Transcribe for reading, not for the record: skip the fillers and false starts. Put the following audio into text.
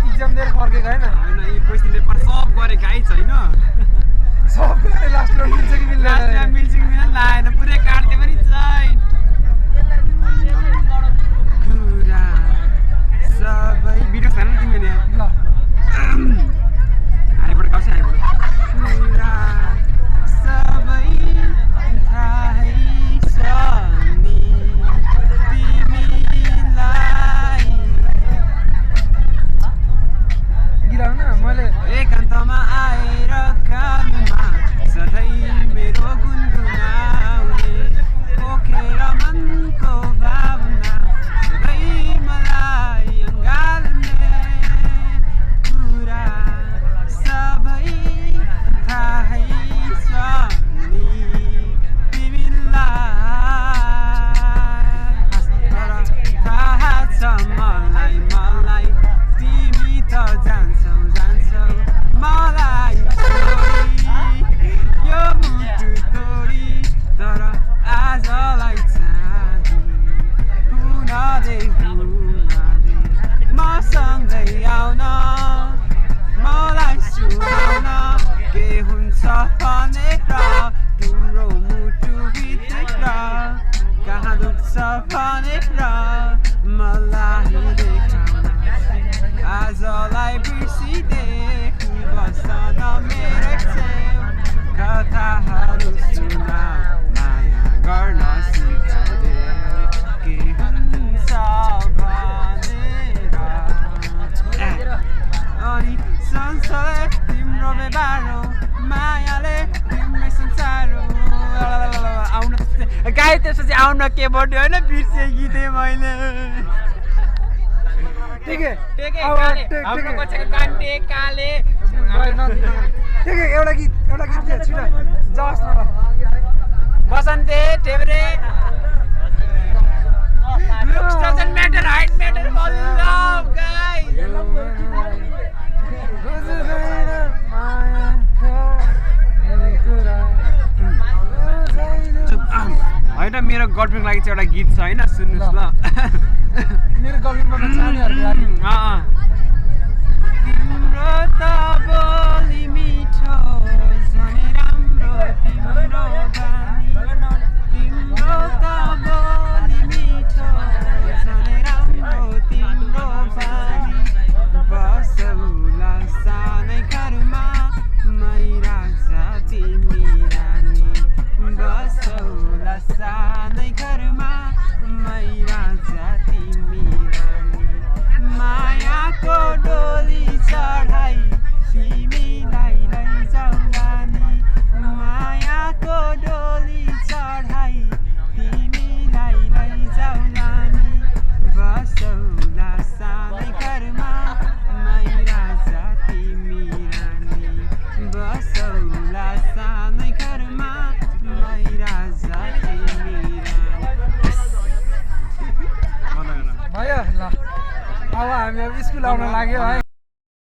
exam दिएर फर्केको होइन होइन यी क्वेसन पेपर सब गरेका है छैन सब लास्टमा मिल्छ कि लास्टमा मिल्दैन मिल्छ कि मिल्दैन लाएन पुरै काट्दै पनि छैन कुरा सबै भिडियो छैन तिमीले ल हाइबाट कसै हाइबाट कुरा सबै थाहै छ नि तिमीलाई गिराउन मैले एकान्तमा आएर कानमा सधैँ मेरो गुनगुनाउने पोखेर मनको भावना सधैँ मलाई अँगाल्ने कुरा सबै थाहै छ नि तिमीलाई तर थाहा छ मलाई तिमी त जान्छौ मलाई यो मुटु तोडी तर आजलाई चाहिँ हुनाले मसँगै आउन मलाई सुनाउन के हुन्छ भनेर तिम्रो मुटु भित्र कहाँ दुख्छ भनेर मलाई देखाउन आजलाई बिर्सिदेऊ बस्न मेरो छेउ कथाहरू सुना माया गर्न सिकाइदेऊ के हुन्छ भनेर अनि संसारले तिम्रो बेबारो मायाले तिम्रै संसारो आउन गाई त्यसपछि आउन के बर्थडे होइन बिर्से गीतै मैले ठिकै हाम्रो कसैको कान्टे काले ठिकै एउटा गीत के छिटो जाओस् न ल बसन्ते टेब्रे looks doesn't matter height matter all love guys होइन मेरो गर्लफ्रेन्डको लागि चाहिँ एउटा गीत छ होइन सुन्नुहोस् ल मेरो गर्लफ्रेन्डमा छानेहरुको लागि तिम्रो त बोली मिठो झनै राम्रो तिम्रो बानी तिम्रो त बोली मिठो झनै राम्रो तिम्रो बानी बसौला सानै घरमा मैरा जाति मिरानी बसौला सानै घरमा मैरा जाति मिरानी मायाको डोली चढाई तिमीलाई लैजाउला नि मायाको डोली चढाई तिमीलाई लैजाउला नि बसौला सानै घरमा मैरा जाति मिरानी बसौला सानै घरमा मैरा जाति मिरानी भयो ल अब हामी अब स्कुल आउन लाग्यो है